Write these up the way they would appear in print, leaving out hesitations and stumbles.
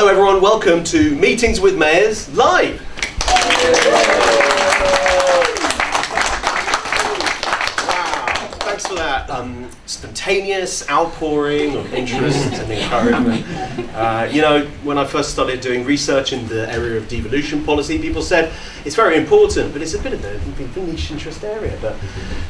Hello everyone, welcome to Meetings with Mayors Live. Wow, thanks for that spontaneous outpouring of interest and encouragement. When I first started doing research in the area of devolution policy, people said it's very important, but it's a bit of a niche interest area. But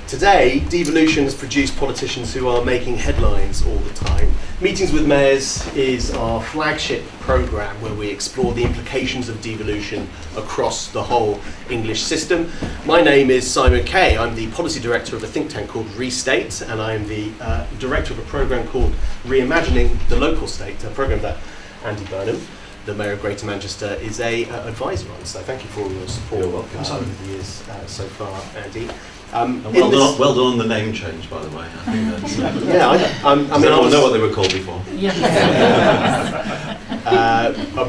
today, devolution has produced politicians who are making headlines all the time. Meetings with Mayors is our flagship programme where we explore the implications of devolution across the whole English system. My name is Simon Kay. I'm the policy director of a think tank called Restate, and I'm the director of a programme called Reimagining the Local State, a programme that Andy Burnham, the Mayor of Greater Manchester, is a advisor on. So thank you for all your support over the years so far, Andy. Well done on the name change, by the way. I think that's, I know what they were called before.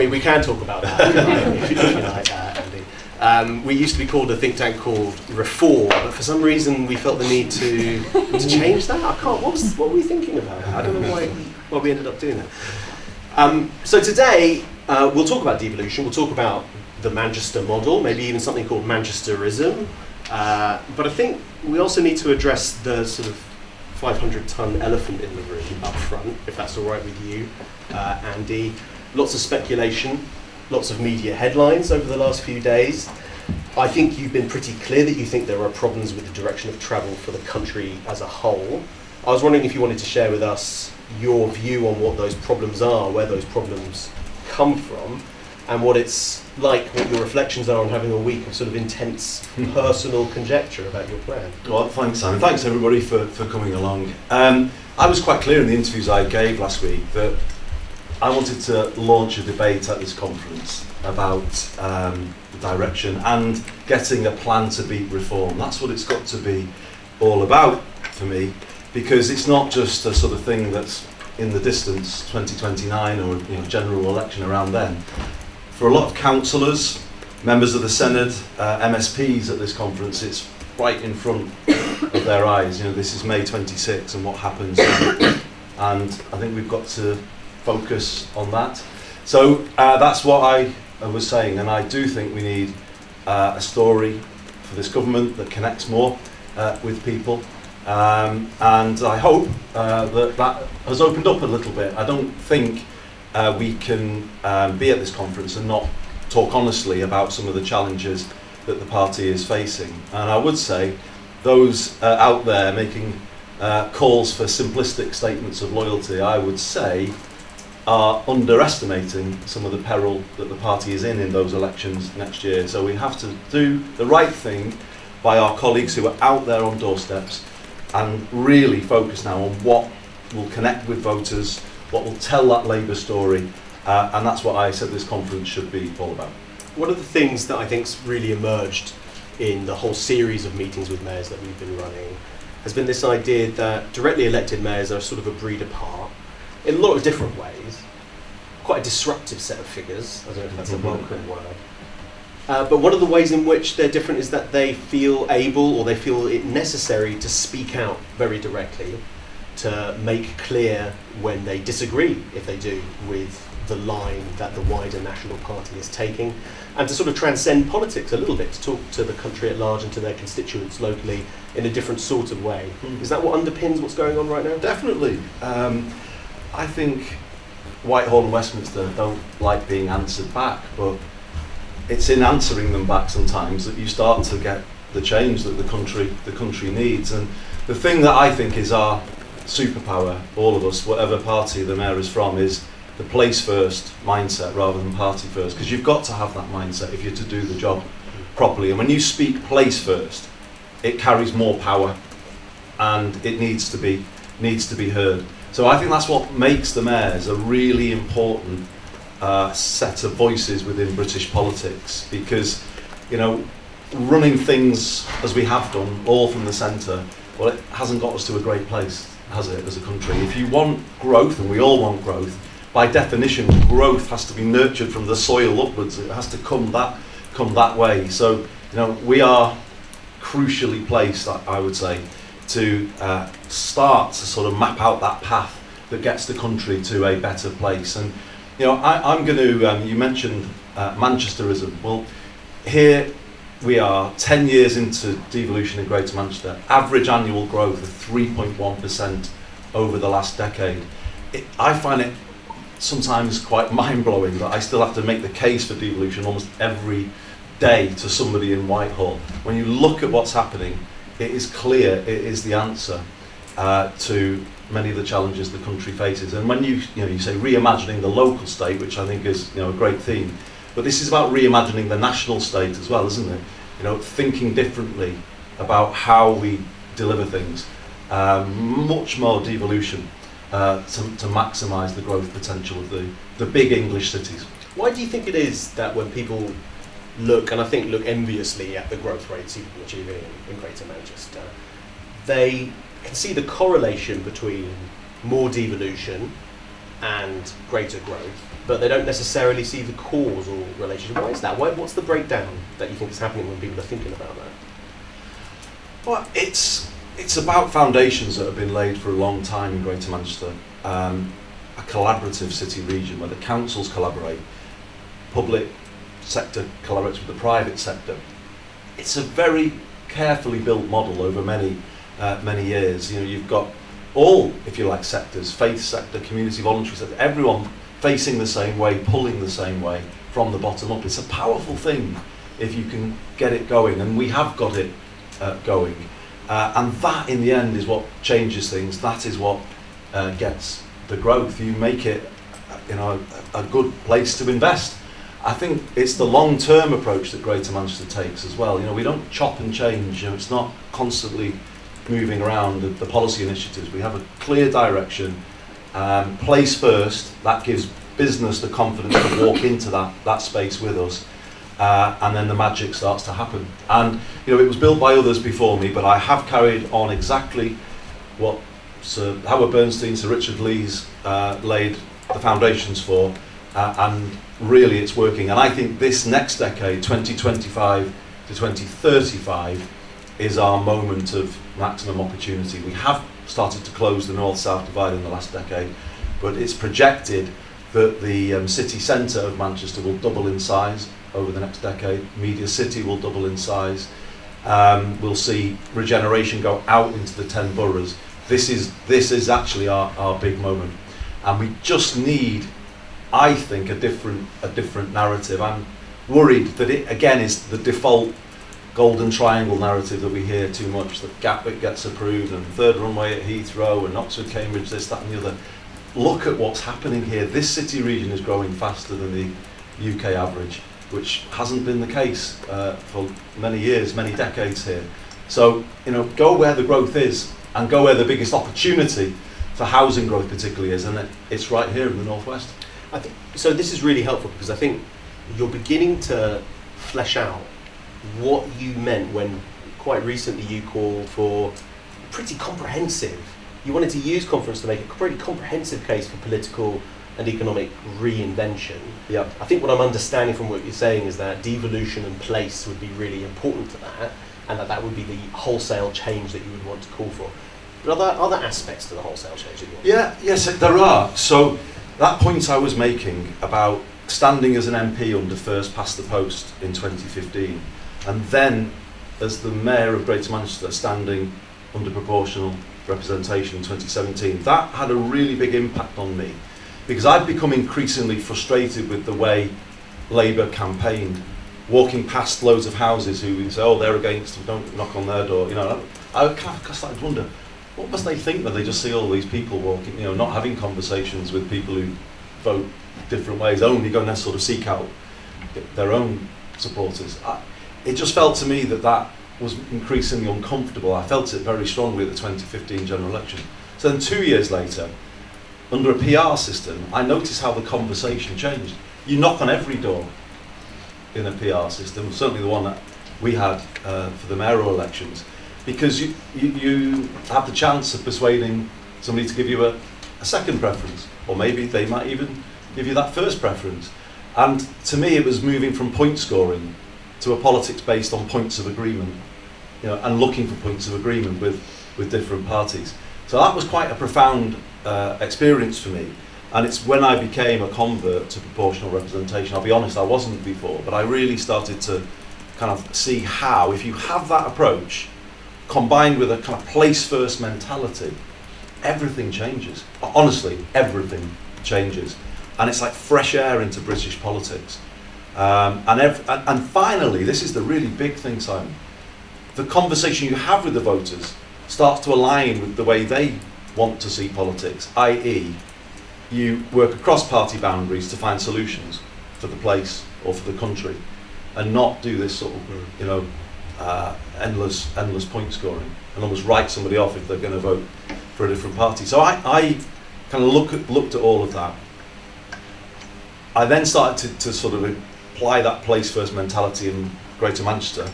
We can talk about that if you like, Andy. We used to be called a think tank called Reform, but for some reason we felt the need to change that. What were we thinking about? I don't know why we ended up doing that. So today we'll talk about devolution. We'll talk about the Manchester model, maybe even something called Manchesterism. But I think we also need to address the sort of 500-ton elephant in the room up front, if that's all right with you, Andy. Lots of speculation, lots of media headlines over the last few days. I think you've been pretty clear that you think there are problems with the direction of travel for the country as a whole. I was wondering if you wanted to share with us your view on what those problems are, where those problems come from, and what it's like, what your reflections are on having a week of sort of intense personal conjecture about your plan. Well, thanks, Simon. Thanks, everybody, for coming along. I was quite clear in the interviews I gave last week that I wanted to launch a debate at this conference about the direction and getting a plan to beat reform. That's what it's got to be all about for me, because it's not just a sort of thing that's in the distance, 2029 or general election around then. For a lot of councillors, members of the Senate, MSPs at this conference, it's right in front of their eyes. This is May 26 and what happens then. And I think we've got to focus on that. So that's what I was saying, and I do think we need a story for this government that connects more with people. And I hope that has opened up a little bit. I don't think we can be at this conference and not talk honestly about some of the challenges that the party is facing. And I would say those out there making calls for simplistic statements of loyalty, I would say, are underestimating some of the peril that the party is in those elections next year. So we have to do the right thing by our colleagues who are out there on doorsteps and really focus now on what will connect with voters, what will tell that Labour story, and that's what I said this conference should be all about. One of the things that I think's really emerged in the whole series of meetings with mayors that we've been running has been this idea that directly elected mayors are sort of a breed apart in a lot of different ways. Quite a disruptive set of figures. I don't know if that's a welcome word. But one of the ways in which they're different is that they feel able, or they feel it necessary, to speak out very directly, to make clear when they disagree, if they do, with the line that the wider National Party is taking, and to sort of transcend politics a little bit, to talk to the country at large and to their constituents locally in a different sort of way. Is that what underpins what's going on right now? Definitely. I think Whitehall and Westminster don't like being answered back, but it's in answering them back sometimes that you start to get the change that the country needs. And the thing that I think is our superpower, all of us, whatever party the mayor is from, is the place first mindset rather than party first, because you've got to have that mindset if you're to do the job properly. And when you speak place first, it carries more power and it needs to be heard. So I think that's what makes the mayors a really important set of voices within British politics, because running things as we have done, all from the centre, well, it hasn't got us to a great place, has it, as a country? If you want growth, and we all want growth, by definition, growth has to be nurtured from the soil upwards. It has to come that way. So, we are crucially placed, I would say, to start to sort of map out that path that gets the country to a better place. And You know, I'm going to, you mentioned Manchesterism. Well, here we are 10 years into devolution in Greater Manchester, average annual growth of 3.1% over the last decade. I find it sometimes quite mind-blowing that I still have to make the case for devolution almost every day to somebody in Whitehall. When you look at what's happening, it is clear it is the answer to many of the challenges the country faces. And when you say reimagining the local state, which I think is a great theme, but this is about reimagining the national state as well, isn't it? Thinking differently about how we deliver things. Much more devolution to maximise the growth potential of the big English cities. Why do you think it is that when people look enviously at the growth rates you've been achieving in Greater Manchester, they can see the correlation between more devolution and greater growth, but they don't necessarily see the causal relationship? Why is that? What's the breakdown that you think is happening when people are thinking about that? Well, it's about foundations that have been laid for a long time in Greater Manchester. A collaborative city region where the councils collaborate, public sector collaborates with the private sector. It's a very carefully built model over many years. You've got all, if you like, sectors, faith sector, community, voluntary sector, everyone facing the same way, pulling the same way from the bottom up. It's a powerful thing if you can get it going, and we have got it going. And that, in the end, is what changes things. That is what gets the growth. You make it, a good place to invest. I think it's the long-term approach that Greater Manchester takes as well. We don't chop and change. It's not constantly moving around the policy initiatives. We have a clear direction. Place first. That gives business the confidence to walk into that space with us. And then the magic starts to happen. And it was built by others before me, but I have carried on exactly what Sir Howard Bernstein, Sir Richard Lees laid the foundations for, and really it's working. And I think this next decade, 2025 to 2035, is our moment of maximum opportunity. We have started to close the north-south divide in the last decade, but it's projected that the city centre of Manchester will double in size over the next decade. Media City will double in size. We'll see regeneration go out into the 10 boroughs. This is actually our big moment, and we just need, I think, a different narrative. I'm worried that it again is the default golden triangle narrative that we hear too much. That Gatwick gets approved, and third runway at Heathrow, and Oxford, Cambridge, this, that, and the other. Look at what's happening here. This city region is growing faster than the UK average, which hasn't been the case for many years, many decades here. So, go where the growth is, and go where the biggest opportunity for housing growth particularly is, and it's right here in the northwest. I think so. This is really helpful because I think you're beginning to flesh out what you meant when quite recently you called for pretty comprehensive. You wanted to use conference to make a pretty comprehensive case for political and economic reinvention. Yeah. I think what I'm understanding from what you're saying is that devolution and place would be really important to that, and that would be the wholesale change that you would want to call for. But are there aspects to the wholesale change that you want? Yes, there are. So that point I was making about standing as an MP under first past the post in 2015, and then as the Mayor of Greater Manchester standing under proportional representation in 2017, that had a really big impact on me, because I'd become increasingly frustrated with the way Labour campaigned, walking past loads of houses who would say, oh, they're against, don't knock on their door. I started to wonder, what must they think when they just see all these people walking, not having conversations with people who vote different ways, only going to sort of seek out their own supporters. It just felt to me that was increasingly uncomfortable. I felt it very strongly at the 2015 general election. So then 2 years later, under a PR system, I noticed how the conversation changed. You knock on every door in a PR system, certainly the one that we had for the mayoral elections, because you have the chance of persuading somebody to give you a second preference, or maybe they might even give you that first preference. And to me, it was moving from point scoring to a politics based on points of agreement, and looking for points of agreement with different parties. So that was quite a profound experience for me. And it's when I became a convert to proportional representation, I'll be honest, I wasn't before, but I really started to kind of see how, if you have that approach, combined with a kind of place-first mentality, everything changes. Honestly, everything changes. And it's like fresh air into British politics. And finally, this is the really big thing, Simon, the conversation you have with the voters starts to align with the way they want to see politics, i.e., you work across party boundaries to find solutions for the place or for the country, and not do this sort of, endless point scoring and almost write somebody off if they're going to vote for a different party. So I kind of looked at all of that. I then started to sort of apply that place-first mentality in Greater Manchester.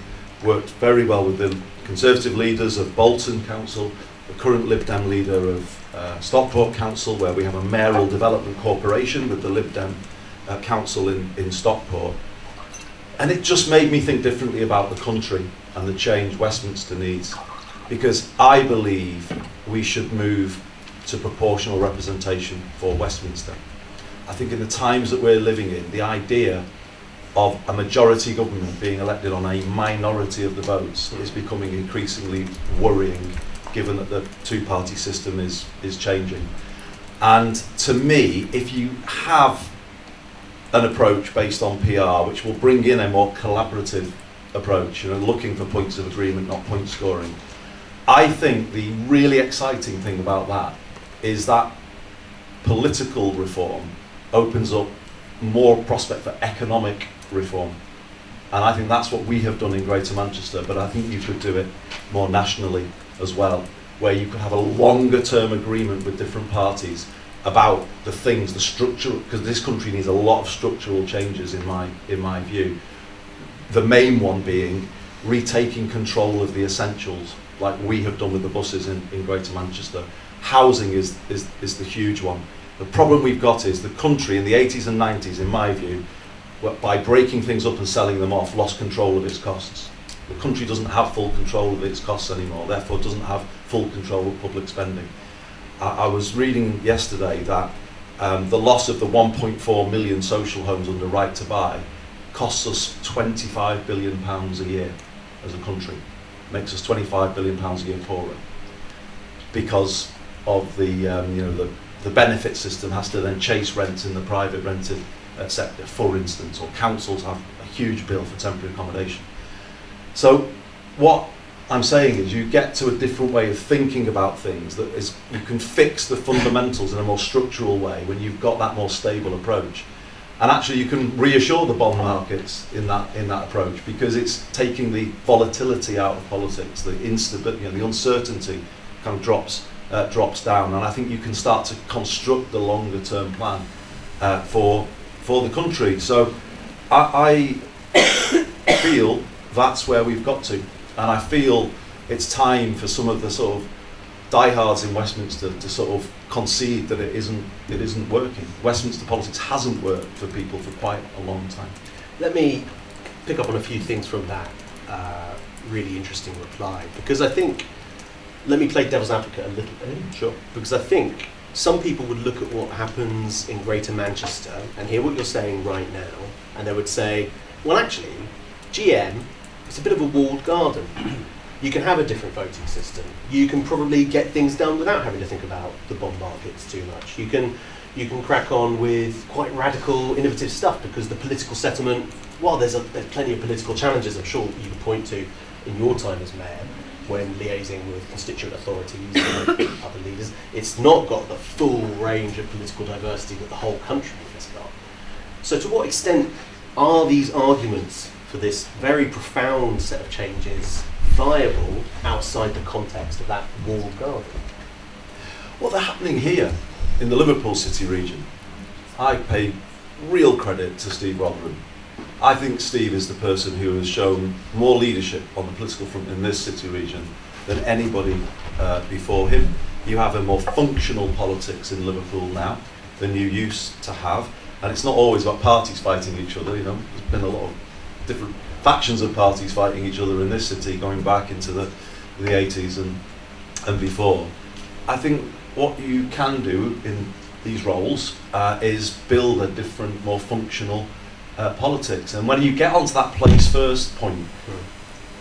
Worked very well with the Conservative leaders of Bolton Council, the current Lib Dem leader of Stockport Council, where we have a mayoral development corporation with the Lib Dem council in Stockport. And it just made me think differently about the country and the change Westminster needs. Because I believe we should move to proportional representation for Westminster. I think in the times that we're living in, the idea of a majority government being elected on a minority of the votes is becoming increasingly worrying, given that the two-party system is changing. And to me, if you have an approach based on PR, which will bring in a more collaborative approach, looking for points of agreement, not point scoring, I think the really exciting thing about that is that political reform opens up more prospect for economic reform. And I think that's what we have done in Greater Manchester, but I think you could do it more nationally as well, where you could have a longer term agreement with different parties about the things, the structure, because this country needs a lot of structural changes in my view. The main one being retaking control of the essentials, like we have done with the buses in Greater Manchester. Housing is the huge one. The problem we've got is the country in the 80s and 90s, in my view, by breaking things up and selling them off, lost control of its costs. The country doesn't have full control of its costs anymore, therefore doesn't have full control of public spending. I was reading yesterday that the loss of the 1.4 million social homes under right to buy costs us £25 billion a year as a country. Makes us £25 billion a year poorer, because of the benefit system has to then chase rents in the private rented sector, for instance, or councils have a huge bill for temporary accommodation. So what I'm saying is you get to a different way of thinking about things, that is, you can fix the fundamentals in a more structural way when you've got that more stable approach. And actually you can reassure the bond markets in that approach, because it's taking the volatility out of politics, the instability, the uncertainty kind of drops down. And I think you can start to construct the longer term plan for the country. So I feel that's where we've got to. And I feel it's time for some of the sort of diehards in Westminster to sort of concede that it isn't working. Westminster politics hasn't worked for people for quite a long time. Let me pick up on a few things from that really interesting reply, because I think, let me play devil's advocate a little bit. Sure. Because I think some people would look at what happens in Greater Manchester and hear what you're saying right now, and they would say, well, actually, GM, it's a bit of a walled garden. You can have a different voting system. You can probably get things done without having to think about the bond markets too much. You can crack on with quite radical, innovative stuff, because the political settlement, while there's plenty of political challenges I'm sure you can point to in your time as mayor, when liaising with constituent authorities and other leaders, it's not got the full range of political diversity that the whole country has got. So to what extent are these arguments for this very profound set of changes viable outside the context of that walled garden? Well, they're happening here in the Liverpool City region. I pay real credit to Steve Rotherham. I think Steve is the person who has shown more leadership on the political front in this city region than anybody before him. You have a more functional politics in Liverpool now than you used to have, and it's not always about parties fighting each other. There's been a lot of different factions of parties fighting each other in this city going back into the 80s and before. I think what you can do in these roles is build a different, more functional politics. And when you get onto that place first point,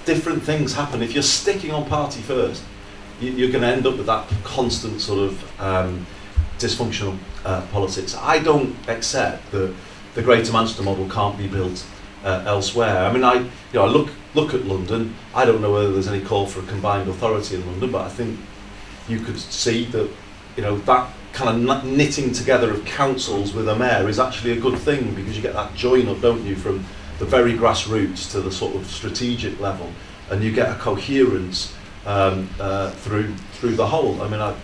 different things happen. If you're sticking on party first, you're going to end up with that constant sort of dysfunctional politics. I don't accept that the Greater Manchester model can't be built elsewhere. I mean, I look at London. I don't know whether there's any call for a combined authority in London, but I think you could see that, that kind of knitting together of councils with a mayor is actually a good thing, because you get that join up, don't you, from the very grassroots to the sort of strategic level, and you get a coherence through the whole. I mean, I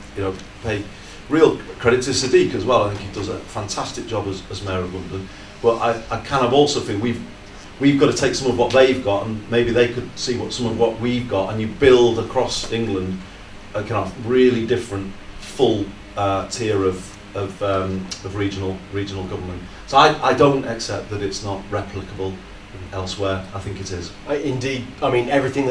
pay real credit to Sadiq as well. I think he does a fantastic job as Mayor of London. But I kind of also feel we've got to take some of what they've got, and maybe they could see some of what we've got, and you build across England a kind of really different full tier of regional government. So I don't accept that it's not replicable elsewhere. I think it is. Indeed. I mean, everything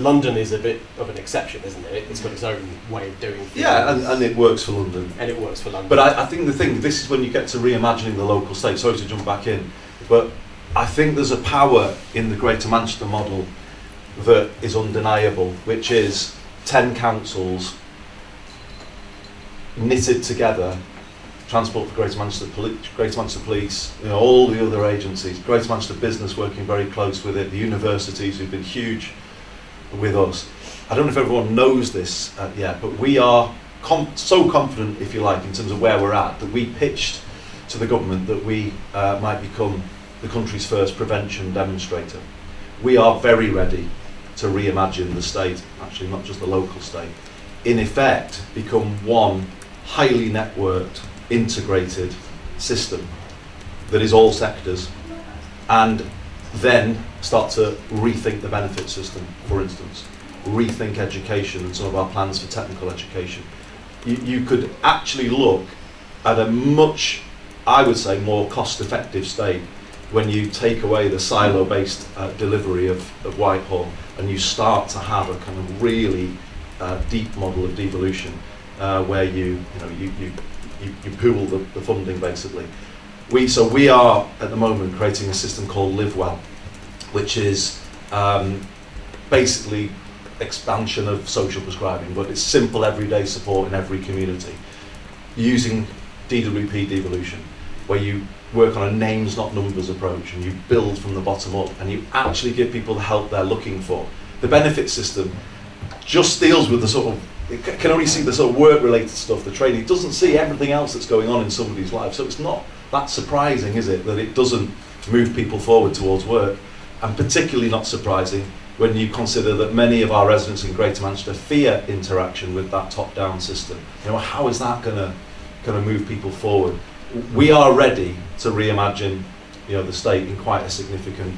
London is a bit of an exception, isn't it? It's got its own way of doing things. Yeah, and it works for London. And it works for London. But I think this is when you get to reimagining the local state. Sorry to jump back in, but I think there's a power in the Greater Manchester model that is undeniable, which is 10 councils knitted together. Transport for Greater Manchester Police, all the other agencies, Greater Manchester Business working very close with it, the universities who've been huge with us. I don't know if everyone knows this yet, but we are so confident, if you like, in terms of where we're at, that we pitched to the government that we might become the country's first prevention demonstrator. We are very ready to reimagine the state, actually not just the local state, in effect become one highly networked, integrated system that is all sectors, and then start to rethink the benefit system, for instance, rethink education and some of our plans for technical education. You could actually look at a much, I would say, more cost-effective state when you take away the silo-based delivery of Whitehall, and you start to have a kind of really deep model of devolution where you pool the funding, basically. We are at the moment creating a system called Live Well, which is basically expansion of social prescribing, but it's simple everyday support in every community using DWP devolution, where you work on a names not numbers approach, and you build from the bottom up, and you actually give people the help they're looking for. The benefit system just deals with the sort of, it can only see the sort of work-related stuff, the training. It doesn't see everything else that's going on in somebody's life. So it's not that surprising, is it, that it doesn't move people forward towards work? And particularly not surprising when you consider that many of our residents in Greater Manchester fear interaction with that top-down system. How is that going to move people forward? We are ready to reimagine, the state in quite a significant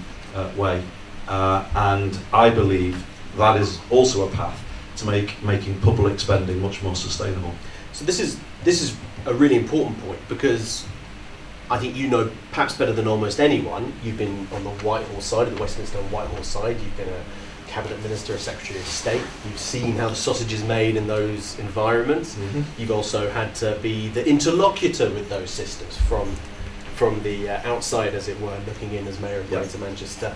way, and I believe that is also a path to making public spending much more sustainable. So this is a really important point, because I think perhaps better than almost anyone, you've been on the Whitehall side, of the Westminster and Whitehall side, you've been a Cabinet Minister, a Secretary of State, you've seen how the sausage is made in those environments. Mm-hmm. You've also had to be the interlocutor with those systems from the outside, as it were, looking in as Mayor of Greater Manchester.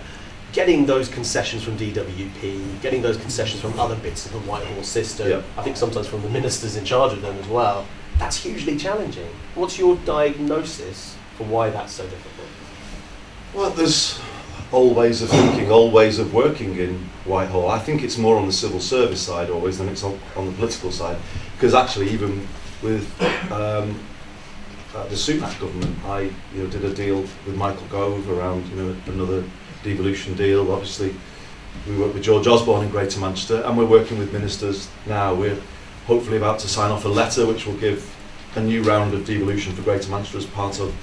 Getting those concessions from DWP, getting those concessions from other bits of the Whitehall system, I think sometimes from the ministers in charge of them as well, that's hugely challenging. What's your diagnosis for why that's so difficult? Well, there's old ways of thinking, old ways of working in Whitehall. I think it's more on the civil service side always than it's on the political side, because actually even with the Sunak government, I did a deal with Michael Gove around another devolution deal. Obviously we work with George Osborne in Greater Manchester, and we're working with ministers now. We're hopefully about to sign off a letter which will give a new round of devolution for Greater Manchester as part of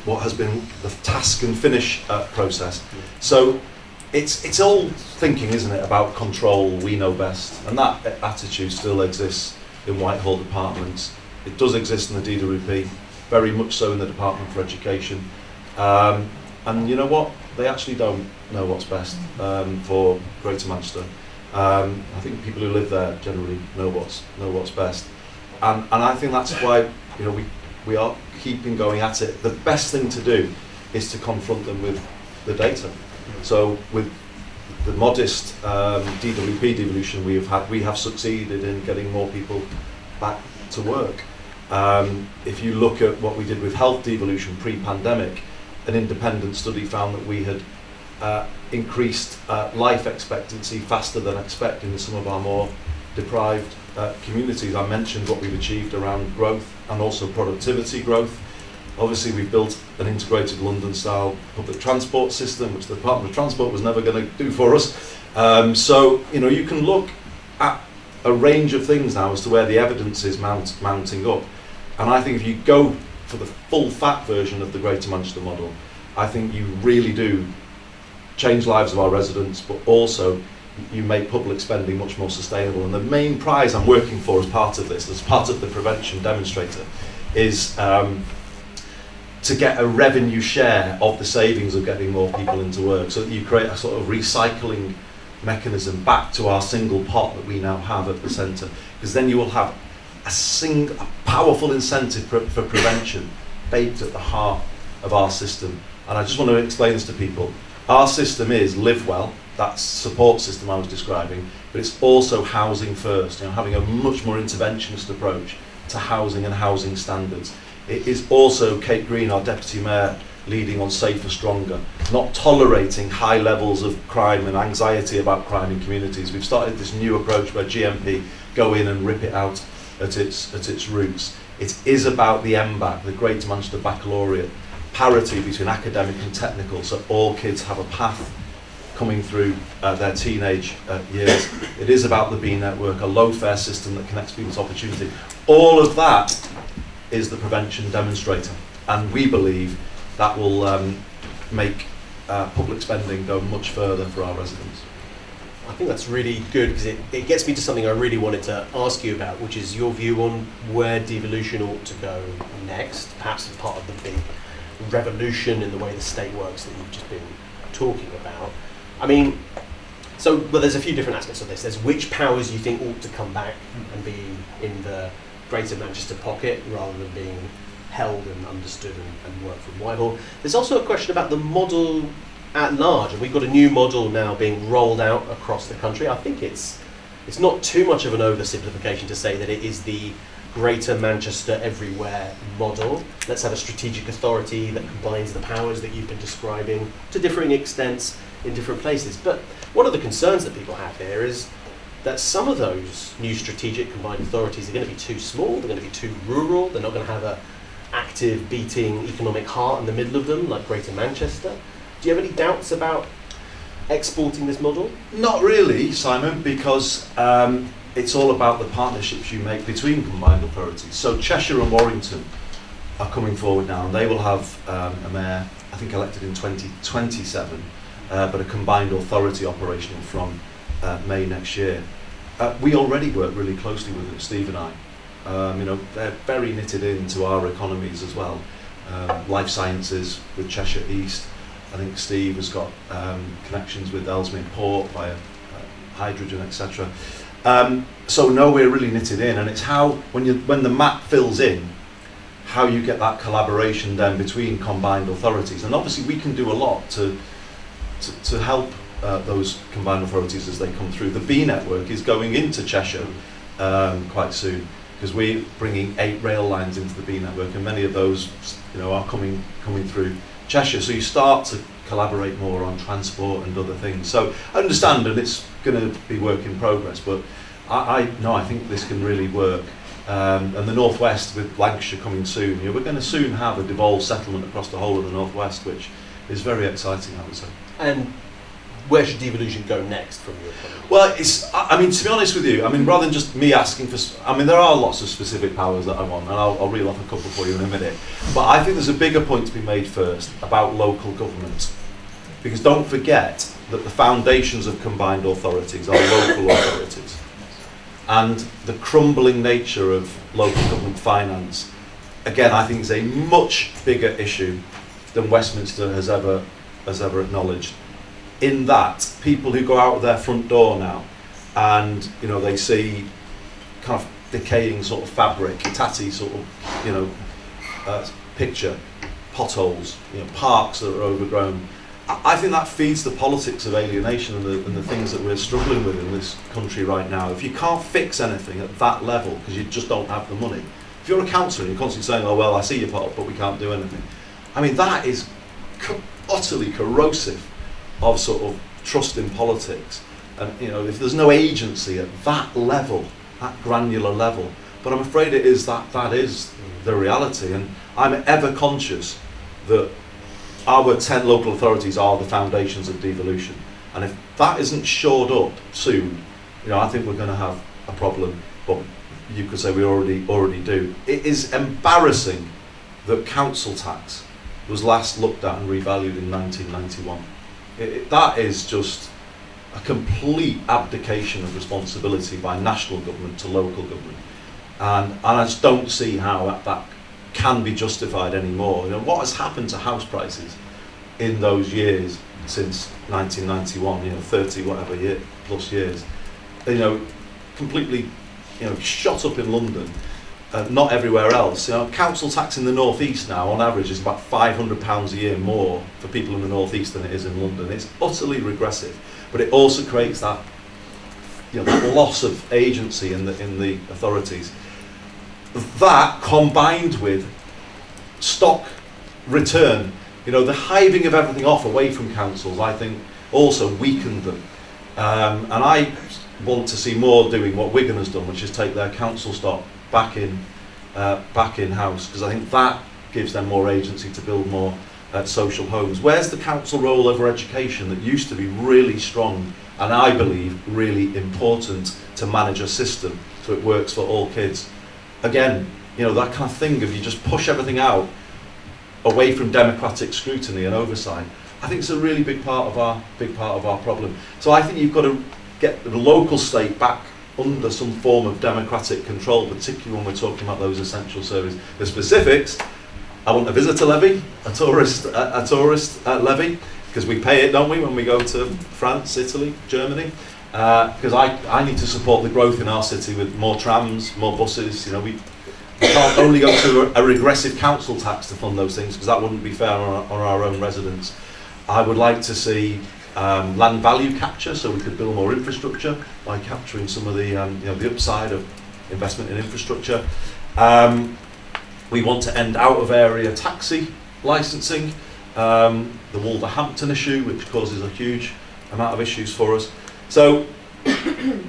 what has been the task and finish process. So it's all thinking, isn't it, about control, we know best, and that attitude still exists in Whitehall departments. It does exist in the DWP, very much so in the Department for Education, and you know what? They actually don't know what's best for Greater Manchester. I think people who live there generally know what's best, and I think that's why We are keeping going at it. The best thing to do is to confront them with the data. So with the modest DWP devolution we have succeeded in getting more people back to work. If you look at what we did with health devolution pre-pandemic, an independent study found that we had increased life expectancy faster than expected in some of our more deprived communities. I mentioned what we've achieved around growth and also productivity growth. Obviously, we've built an integrated London-style public transport system, which the Department of Transport was never going to do for us. So, you can look at a range of things now as to where the evidence is mounting up. And I think if you go for the full fat version of the Greater Manchester model, I think you really do change lives of our residents, but also you make public spending much more sustainable. And the main prize I'm working for as part of this, as part of the prevention demonstrator, is to get a revenue share of the savings of getting more people into work, so that you create a sort of recycling mechanism back to our single pot that we now have at the centre, because then you will have a powerful incentive for prevention baked at the heart of our system. And I just want to explain this to people. Our system is Live Well, that support system I was describing, but it's also housing first, having a much more interventionist approach to housing and housing standards. It is also Kate Green, our Deputy Mayor, leading on Safer Stronger, not tolerating high levels of crime and anxiety about crime in communities. We've started this new approach where GMP go in and rip it out at its roots. It is about the MBAC, the Greater Manchester Baccalaureate, parity between academic and technical, so all kids have a path coming through their teenage years. It is about the B network, a low fare system that connects people to opportunity. All of that is the prevention demonstrator, and we believe that will make public spending go much further for our residents. I think that's really good, because it gets me to something I really wanted to ask you about, which is your view on where devolution ought to go next, perhaps as part of the big revolution in the way the state works that you've just been talking about. I mean, there's a few different aspects of this. There's which powers you think ought to come back and be in the Greater Manchester pocket rather than being held and understood and work from Whitehall. There's also a question about the model at large, and we've got a new model now being rolled out across the country. I think it's not too much of an oversimplification to say that it is the Greater Manchester everywhere model. Let's have a strategic authority that combines the powers that you've been describing to differing extents in different places. But one of the concerns that people have here is that some of those new strategic combined authorities are going to be too small, they're going to be too rural, they're not going to have an active beating economic heart in the middle of them like Greater Manchester. Do you have any doubts about exporting this model? Not really, Simon, because it's all about the partnerships you make between combined authorities. So Cheshire and Warrington are coming forward now, and they will have a mayor, I think elected in 2027, but a combined authority operational from May next year. We already work really closely with them, Steve and I. They're very knitted into our economies as well. Life sciences with Cheshire East. I think Steve has got connections with Ellesmere Port via hydrogen, etc. So no, we're really knitted in, and it's how when the map fills in, how you get that collaboration then between combined authorities. And obviously we can do a lot to help those combined authorities as they come through. The B network is going into Cheshire quite soon, because we're bringing 8 rail lines into the B network, and many of those are coming through Cheshire. So you start to collaborate more on transport and other things. So I understand that it's going to be work in progress, but I think this can really work. And the Northwest, with Lancashire coming soon, we're going to soon have a devolved settlement across the whole of the Northwest, which is very exciting, I would say. And where should devolution go next from your point of view? Well, to be honest with you, rather than just me asking for, there are lots of specific powers that I want, and I'll reel off a couple for you in a minute. But I think there's a bigger point to be made first about local government. Because don't forget that the foundations of combined authorities are local authorities. And the crumbling nature of local government finance, again, I think is a much bigger issue than Westminster has ever acknowledged. In that, people who go out of their front door now and they see kind of decaying sort of fabric, tatty sort of picture, potholes, parks that are overgrown. I think that feeds the politics of alienation and the things that we're struggling with in this country right now. If you can't fix anything at that level because you just don't have the money, if you're a councillor and you're constantly saying, oh well, I see your pothole, but we can't do anything, I mean that is utterly corrosive of sort of trust in politics. And if there's no agency at that level, that granular level, but I'm afraid it is that is the reality. And I'm ever conscious that our 10 local authorities are the foundations of devolution, and if that isn't shored up soon, I think we're going to have a problem. But you could say we already do. It is embarrassing that council tax was last looked at and revalued in 1991. That is just a complete abdication of responsibility by national government to local government, and I just don't see how that can be justified anymore. What has happened to house prices in those years since 1991? 30 whatever plus years. Completely, shot up in London, not everywhere else. Council tax in the North East now, on average, is about £500 a year more for people in the North East than it is in London. It's utterly regressive, but it also creates that, that loss of agency in the authorities. That combined with stock return, the hiving of everything off away from councils, I think also weakened them. And I want to see more doing what Wigan has done, which is take their council stock back in-house, because I think that gives them more agency to build more social homes. Where's the council role over education that used to be really strong and I believe really important to manage a system so it works for all kids? Again, that kind of thing of you just push everything out away from democratic scrutiny and oversight. I think it's a really big part of our problem. So I think you've got to get the local state back under some form of democratic control, particularly when we're talking about those essential services. The specifics, I want a visitor levy, a tourist levy, because we pay it, don't we, when we go to France, Italy, Germany? Because I need to support the growth in our city with more trams, more buses. We can't only go to a regressive council tax to fund those things, because that wouldn't be fair on our own residents. I would like to see land value capture, so we could build more infrastructure by capturing some of the the upside of investment in infrastructure. We want to end out of area taxi licensing, the Wolverhampton issue, which causes a huge amount of issues for us. So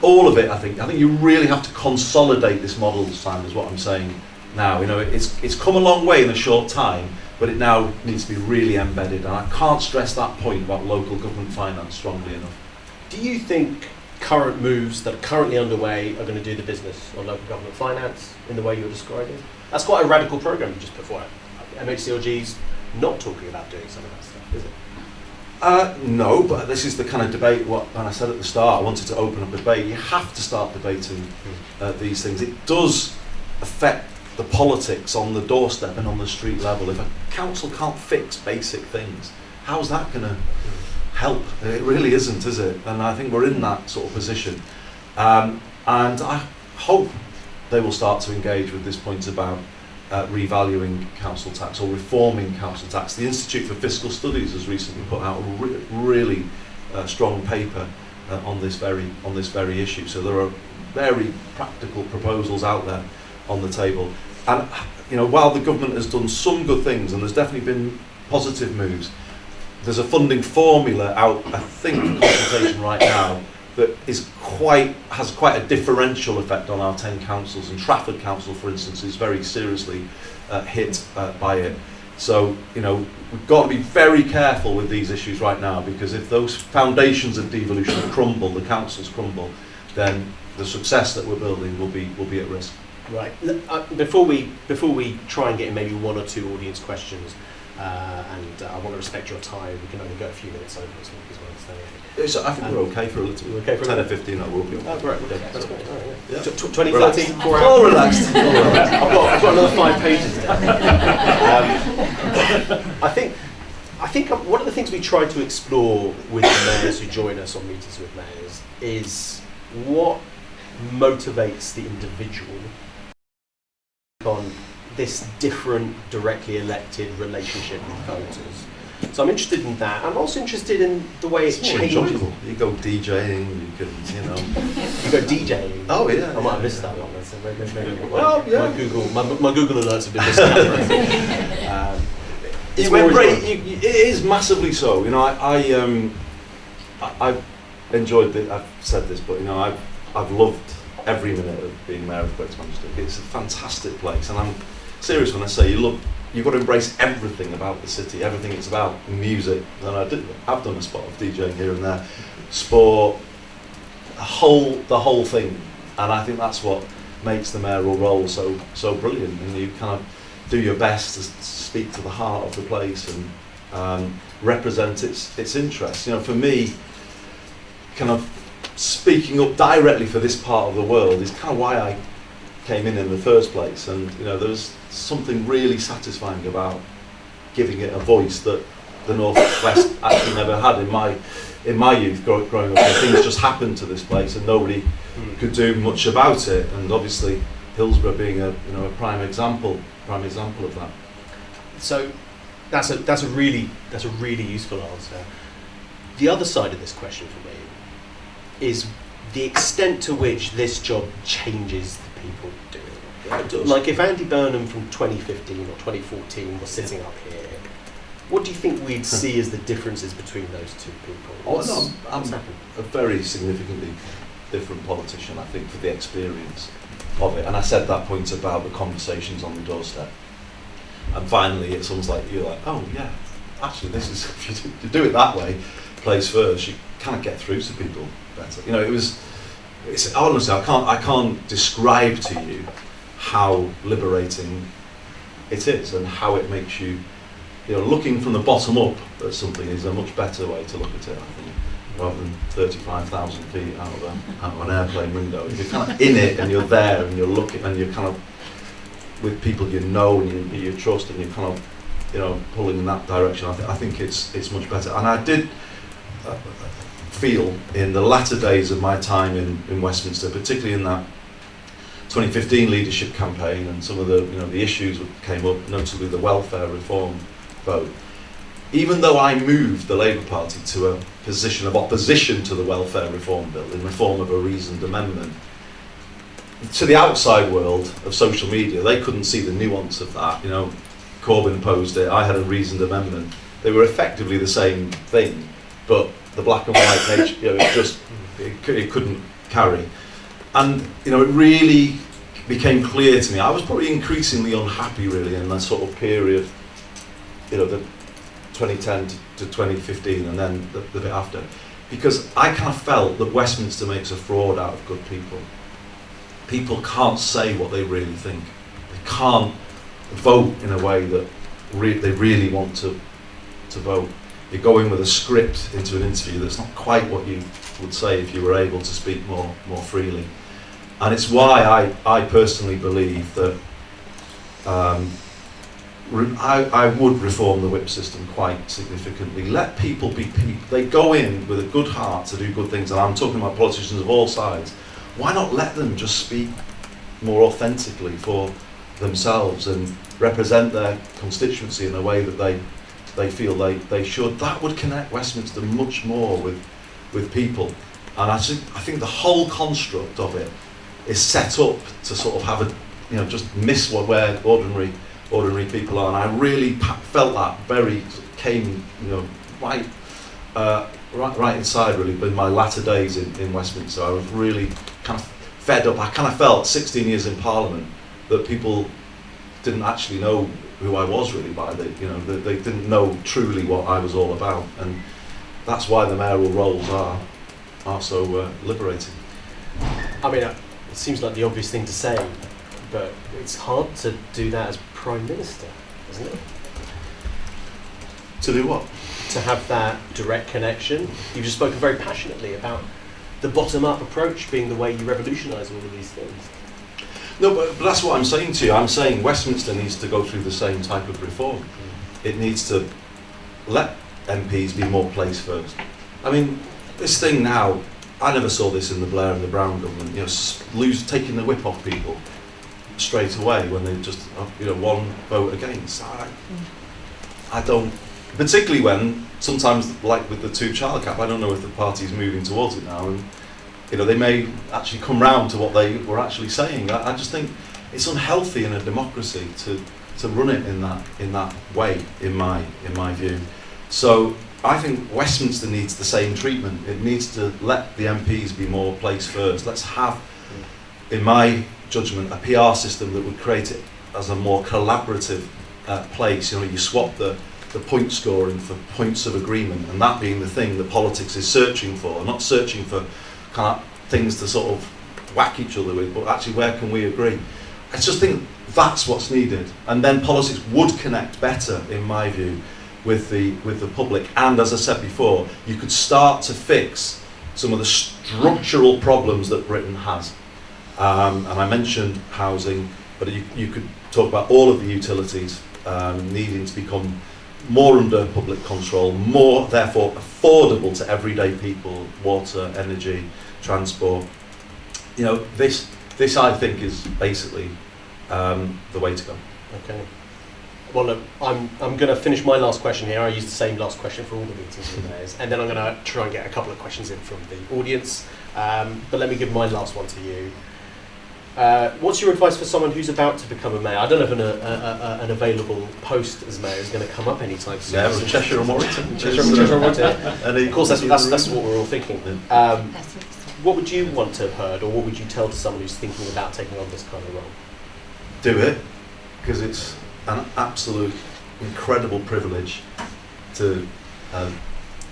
all of it, I think you really have to consolidate this model, Simon, is what I'm saying now. It's come a long way in a short time, but it now needs to be really embedded, and I can't stress that point about local government finance strongly enough. Do you think current moves that are currently underway are going to do the business on local government finance in the way you're describing? That's quite a radical programme you just put forward. MHCLG's not talking about doing some of that stuff, is it? No, but this is the kind of debate, when I said at the start, I wanted to open up a debate. You have to start debating these things. It does affect the politics on the doorstep and on the street level. If a council can't fix basic things, how's that going to help? It really isn't, is it? And I think we're in that sort of position. And I hope they will start to engage with this point about revaluing council tax or reforming council tax. The Institute for Fiscal Studies has recently put out a really strong paper on this very issue. So there are very practical proposals out there on the table. And while the government has done some good things, and there's definitely been positive moves, there's a funding formula out, I think, for consultation right now that has quite a differential effect on our 10 councils, and Trafford Council, for instance, is very seriously hit by it. So, we've got to be very careful with these issues right now, because if those foundations of devolution crumble, the councils crumble, then the success that we're building will be at risk. Right. Before we try and get in maybe one or two audience questions, and I want to respect your time, we can only go a few minutes over this week as well. So I think we're okay for a little bit. Okay for 10 or 15, I will be. Oh, right. Okay. That's great. All right, yeah. Yeah. 20, Relaxed. 30, 4 hours. All relaxed. I've got another 5 pages there. I think one of the things we try to explore with the mayors who join us on Meetings with Mayors is what motivates the individual on this different directly elected relationship with voters. So I'm interested in that. I'm also interested in the way it's changed. Enjoyable. You go DJing, you can, you know. You go DJing? Oh yeah. I might have missed that one. So maybe Well, yeah. My Google alerts have been missed. It is massively so. You know, I've enjoyed it. I've said this, but you know, I've loved every minute of being mayor of Greater Manchester. It's a fantastic place, and I'm serious when I say you've got to embrace everything about the city. Everything it's about, music. And I've done a spot of DJing here and there, sport, the whole thing, and I think that's what makes the mayoral role so brilliant. And you kind of do your best to speak to the heart of the place and represent its interests. You know, for me, kind of speaking up directly for this part of the world is kind of why I came in the first place. And you know, there's something really satisfying about giving it a voice that the North West actually never had. In my youth, growing up, things just happened to this place and nobody could do much about it. And obviously, Hillsborough being a prime example of that. So that's a really useful answer. The other side of this question for me is the extent to which this job changes the people doing it. Yeah, it does. Like if Andy Burnham from 2015 or 2014 was sitting up here, what do you think we'd see as the differences between those two people? I'm a very significantly different politician, I think, for the experience of it. And I said that point about the conversations on the doorstep. And finally, it's almost like you're like, oh yeah, actually, this is if you do it that way, place first, you kind of get through to people better. You know, it's honestly, I can't describe to you how liberating it is and how it makes you. You know, looking from the bottom up at something is a much better way to look at it, I think, rather than 35,000 feet out of an airplane window. If you're kind of in it and you're there and you're looking and you're kind of with people you know and you trust and you're kind of, you know, pulling in that direction, I think it's much better. And I did feel in the latter days of my time in Westminster, particularly in that 2015 leadership campaign and some of the issues that came up, notably the welfare reform vote, even though I moved the Labour Party to a position of opposition to the welfare reform bill in the form of a reasoned amendment, to the outside world of social media, they couldn't see the nuance of that. You know, Corbyn opposed it, I had a reasoned amendment. They were effectively the same thing, but the black and white nature, you know, it couldn't carry. And you know, it really became clear to me. I was probably increasingly unhappy, really, in that sort of period. You know, the 2010 to 2015, and then the bit after, because I kind of felt that Westminster makes a fraud out of good people. People can't say what they really think. They can't vote in a way that they really want to vote. You go in with a script into an interview that's not quite what you would say if you were able to speak more freely. And it's why I personally believe that I would reform the whip system quite significantly. Let people be people. They go in with a good heart to do good things, and I'm talking about politicians of all sides. Why not let them just speak more authentically for themselves and represent their constituency in a way that they feel they should? That would connect Westminster much more with people. And I think the whole construct of it is set up to sort of have just miss where ordinary people are. And I really felt that came right inside, really, in my latter days in Westminster. I was really kind of fed up. I kind of felt 16 years in Parliament that people didn't actually know who I was really they didn't know truly what I was all about. And that's why the mayoral roles are so liberating. I mean, it seems like the obvious thing to say, but it's hard to do that as Prime Minister, isn't it? To do what? To have that direct connection. You've just spoken very passionately about the bottom-up approach being the way you revolutionise all of these things. No, but that's what I'm saying to you. I'm saying Westminster needs to go through the same type of reform. It needs to let MPs be more place first. I mean, this thing now, I never saw this in the Blair and the Brown government, taking the whip off people. straight away when they just, one vote against. I don't, particularly when sometimes, like with the 2-child cap, I don't know if the party's moving towards it now, and they may actually come round to what they were actually saying. I just think it's unhealthy in a democracy to run it in that way, in my view. So I think Westminster needs the same treatment. It needs to let the MPs be more place first. Let's have, in my judgment, a PR system that would create it as a more collaborative place. You swap the point scoring for points of agreement, and that being the thing that politics is searching for, not searching for kind of things to sort of whack each other with, but actually where can we agree? I just think that's what's needed, and then politics would connect better, in my view, with the public. And as I said before, you could start to fix some of the structural problems that Britain has. And I mentioned housing, but you could talk about all of the utilities needing to become more under public control, more therefore affordable to everyday people, water, energy, transport. This I think is basically the way to go. Okay. Well, look, I'm going to finish my last question here. I use the same last question for all the meetings with mayors, and then I'm going to try and get a couple of questions in from the audience. But let me give my last one to you. What's your advice for someone who's about to become a mayor? I don't know if an available post as mayor is going to come up anytime soon. Yeah, from Cheshire and Warrington. Cheshire and Warrington. Of course, that's what we're all thinking. What would you want to have heard, or what would you tell to someone who's thinking about taking on this kind of role? Do it, because it's an absolute incredible privilege to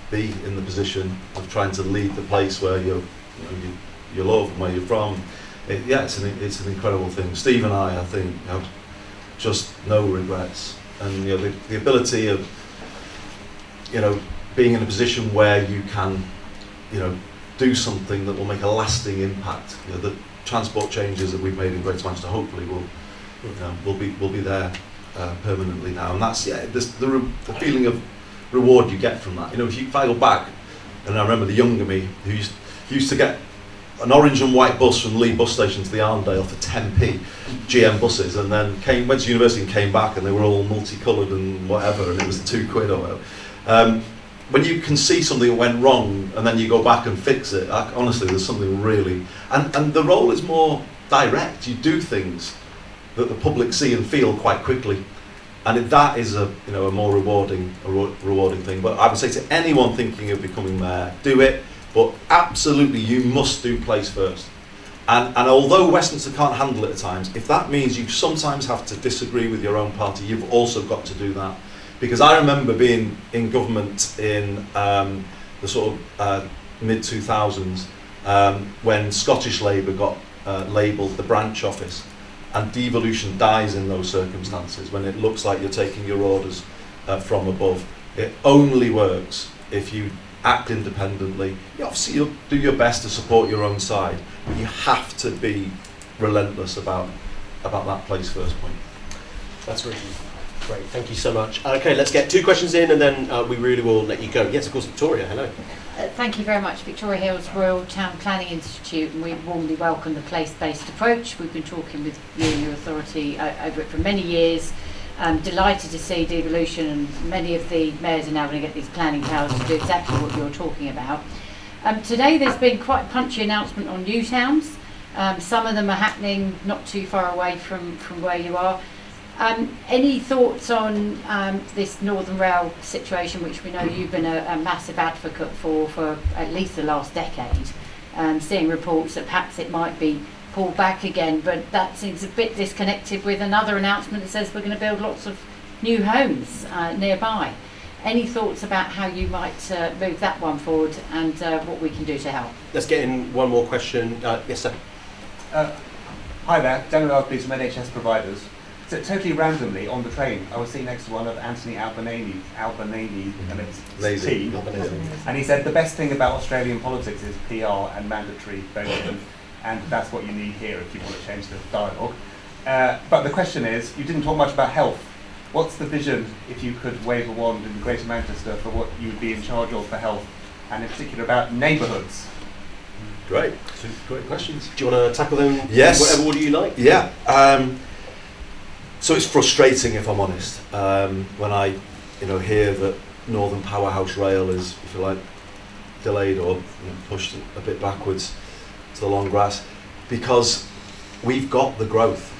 be in the position of trying to lead the place where you love and where you're from. It's an incredible thing. Steve and I think, just no regrets, and the ability of being in a position where you can do something that will make a lasting impact. The transport changes that we've made in Greater Manchester hopefully will be there permanently now, and that's the feeling of reward you get from that. If I go back, and I remember the younger me who used to get an orange and white bus from Lee bus station to the Arndale for 10p, GM buses, and then went to university and came back, and they were all multicoloured and whatever, and it was £2 or whatever. When you can see something that went wrong and then you go back and fix it, honestly, there's something really, and the role is more direct. You do things that the public see and feel quite quickly, and that is a more rewarding thing. But I would say to anyone thinking of becoming mayor, do it. But absolutely, you must do place first. And although Westminster can't handle it at times, if that means you sometimes have to disagree with your own party, you've also got to do that. Because I remember being in government in the sort of mid-2000s when Scottish Labour got labelled the branch office, and devolution dies in those circumstances when it looks like you're taking your orders from above. It only works if you act independently. Obviously you'll do your best to support your own side, but you have to be relentless about that place first point. That's really great, thank you so much. Okay, let's get 2 questions in, and then we really will let you go. Yes, of course, Victoria, hello. Thank you very much. Victoria Hills Royal Town Planning Institute, and we warmly welcome the place-based approach. We've been talking with you and your authority over it for many years. Delighted to see devolution, and many of the mayors are now going to get these planning powers to do exactly what you're talking about. Today there's been quite a punchy announcement on new towns. Some of them are happening not too far away from where you are. Any thoughts on this Northern Rail situation, which we know you've been a massive advocate for at least the last decade, seeing reports that perhaps it might be pulled back again, but that seems a bit disconnected with another announcement that says we're going to build lots of new homes nearby. Any thoughts about how you might move that one forward, and what we can do to help? Let's get in one more question. Yes, sir. Hi there, Daniel Alberts from NHS Providers. So totally randomly on the train, I was sitting next to one of Anthony Albanese and his team, and he said the best thing about Australian politics is PR and mandatory voting, and that's what you need here if you want to change the dialogue. But the question is, you didn't talk much about health. What's the vision, if you could wave a wand in Greater Manchester, for what you would be in charge of for health, and in particular about neighbourhoods? Great. Great questions. Do you want to tackle them? Yes. Whatever order you like. Yeah. So it's frustrating, if I'm honest, when I, hear that Northern Powerhouse Rail is, if you like, delayed or pushed a bit backwards to the long grass, because we've got the growth.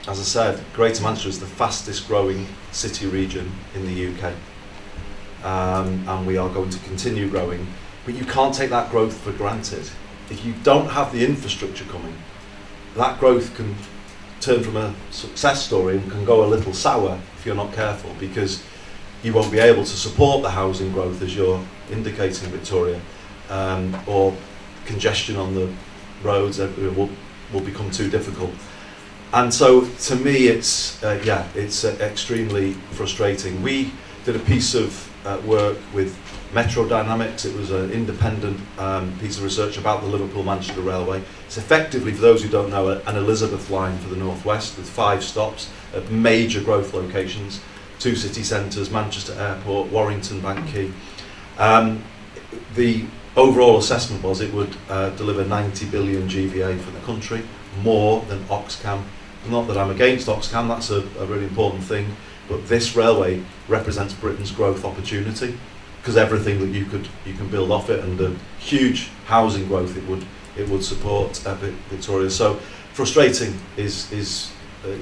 As I said, Greater Manchester is the fastest growing city region in the UK, and we are going to continue growing, but you can't take that growth for granted. If you don't have the infrastructure coming, that growth can turn from a success story and can go a little sour if you're not careful, because you won't be able to support the housing growth as you're indicating, Victoria, or congestion on the roads will become too difficult. And so to me it's extremely frustrating. We did a piece of work with Metro Dynamics. It was an independent piece of research about the Liverpool-Manchester Railway. It's effectively, for those who don't know, an Elizabeth line for the northwest with 5 stops at major growth locations, 2 city centres, Manchester Airport, Warrington, Bank Quay. The overall assessment was it would deliver 90 billion GVA for the country, more than Oxcam. Not that I'm against Oxcam, that's a really important thing, but this railway represents Britain's growth opportunity, because everything that you can build off it, and the huge housing growth it would support Victoria. So frustrating is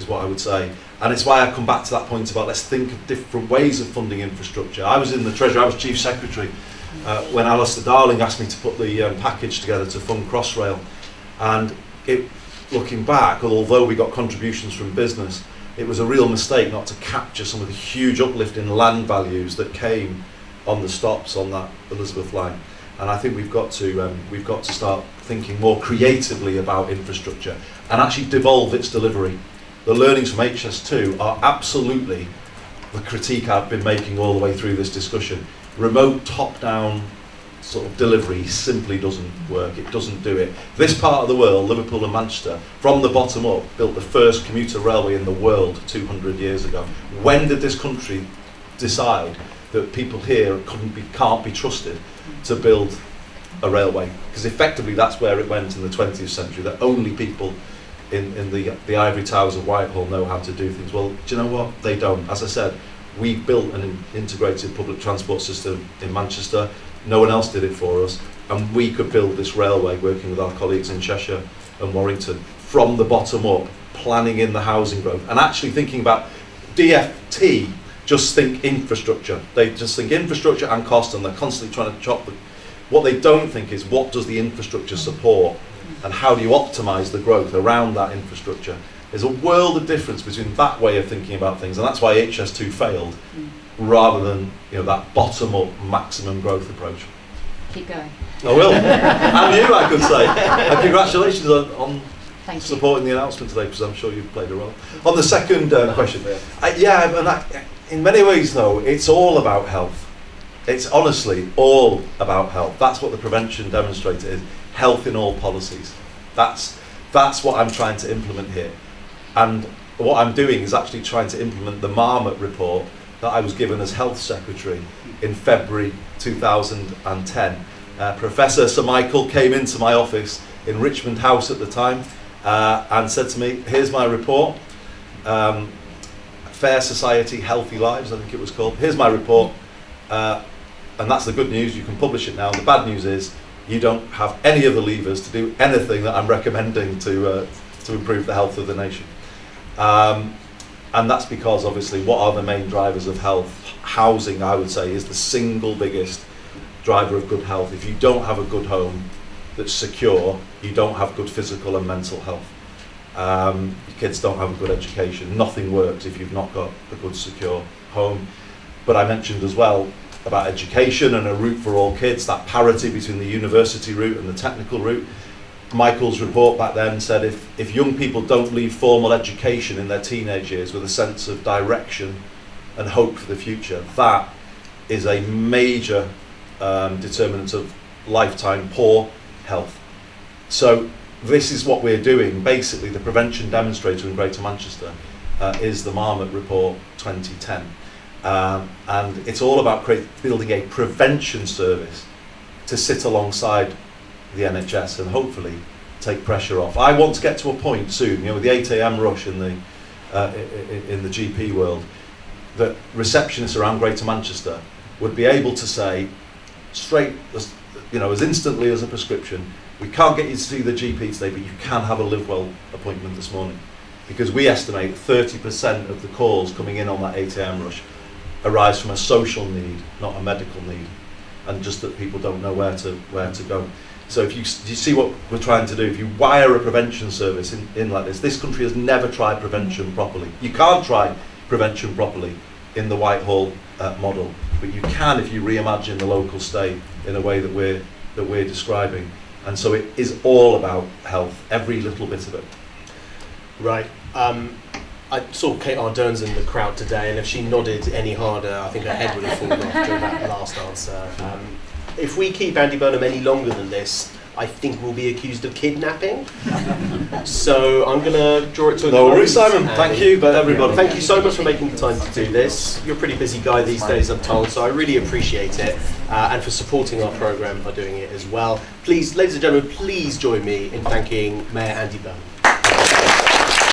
what I would say, and it's why I come back to that point about let's think of different ways of funding infrastructure. I was in the Treasury, I was Chief Secretary when Alistair Darling asked me to put the package together to fund Crossrail, and looking back, although we got contributions from business, it was a real mistake not to capture some of the huge uplift in land values that came on the stops on that Elizabeth line. And I think we've got to start thinking more creatively about infrastructure and actually devolve its delivery. The learnings from HS2 are absolutely the critique I've been making all the way through this discussion. Remote top-down sort of delivery simply doesn't work. It doesn't do it. This part of the world, Liverpool and Manchester, from the bottom up, built the first commuter railway in the world 200 years ago. When did this country decide that people here can't be trusted to build a railway? Because effectively that's where it went in the 20th century, that only people in the ivory towers of Whitehall know how to do things. Well, do you know what? They don't. As I said, we built an integrated public transport system in Manchester. No one else did it for us, and we could build this railway working with our colleagues in Cheshire and Warrington from the bottom up, planning in the housing growth and actually thinking about DFT. Just think infrastructure. They just think infrastructure and cost, and they're constantly trying to chop them. What they don't think is what does the infrastructure support and how do you optimise the growth around that infrastructure. There's a world of difference between that way of thinking about things, and that's why HS2 failed, rather than that bottom-up maximum growth approach. Keep going. I will. And you, I could say. And congratulations on supporting the announcement today, because I'm sure you've played a role. On the second question, in many ways, though, it's all about health. It's honestly all about health. That's what the prevention demonstrator is. Health in all policies. That's what I'm trying to implement here. And what I'm doing is actually trying to implement the Marmot report that I was given as Health Secretary in February 2010. Professor Sir Michael came into my office in Richmond House at the time and said to me, here's my report, Fair Society, Healthy Lives, I think it was called. Here's my report, and that's the good news, you can publish it now. The bad news is you don't have any of the levers to do anything that I'm recommending to improve the health of the nation. And that's because, obviously, what are the main drivers of health? Housing, I would say, is the single biggest driver of good health. If you don't have a good home that's secure, you don't have good physical and mental health. Your kids don't have a good education. Nothing works if you've not got a good, secure home. But I mentioned as well about education and a route for all kids, that parity between the university route and the technical route. Michael's report back then said if young people don't leave formal education in their teenage years with a sense of direction and hope for the future, that is a major determinant of lifetime poor health. So this is what we're doing. Basically, the prevention demonstrator in Greater Manchester is the Marmot report 2010. And it's all about building a prevention service to sit alongside the NHS and hopefully take pressure off. I want to get to a point soon, with the 8 a.m. rush in the GP world, that receptionists around Greater Manchester would be able to say straight, as instantly as a prescription, we can't get you to see the GP today, but you can have a Live Well appointment this morning. Because we estimate 30% of the calls coming in on that 8 a.m. rush arise from a social need, not a medical need, and just that people don't know where to go. So if you see what we're trying to do, if you wire a prevention service in like this country has never tried prevention properly. You can't try prevention properly in the Whitehall model, but you can if you reimagine the local state in a way that we're describing. And so it is all about health, every little bit of it. Right. I saw Kate Ardern's in the crowd today, and if she nodded any harder, I think her head would have fallen off during that last answer. If we keep Andy Burnham any longer than this, I think we'll be accused of kidnapping. So I'm going to draw it to a close. No worries, Simon. Thank you, but everybody. Thank you so much for making the time to do this. You're a pretty busy guy these days, I'm told, so I really appreciate it, and for supporting our programme by doing it as well. Please, ladies and gentlemen, please join me in thanking Mayor Andy Burnham.